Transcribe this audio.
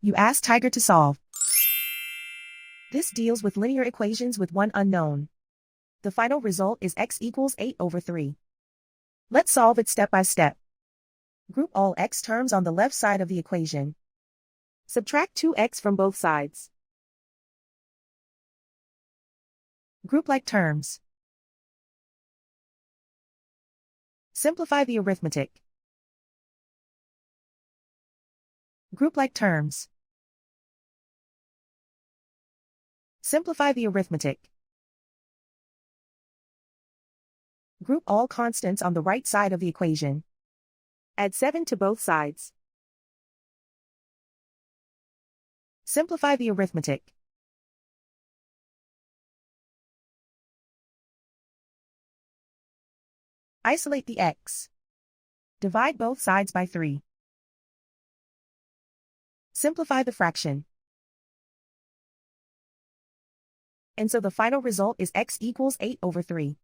You ask Tiger to solve. This deals with linear equations with one unknown. The final result is x equals 8/3. Let's solve it step by step. Group all x terms on the left side of the equation. Subtract 2x from both sides. Group like terms. Simplify the arithmetic. Group like terms. Simplify the arithmetic. Group all constants on the right side of the equation. Add 7 to both sides. Simplify the arithmetic. Isolate the x. Divide both sides by 3. Simplify the fraction. And so the final result is x equals 8/3.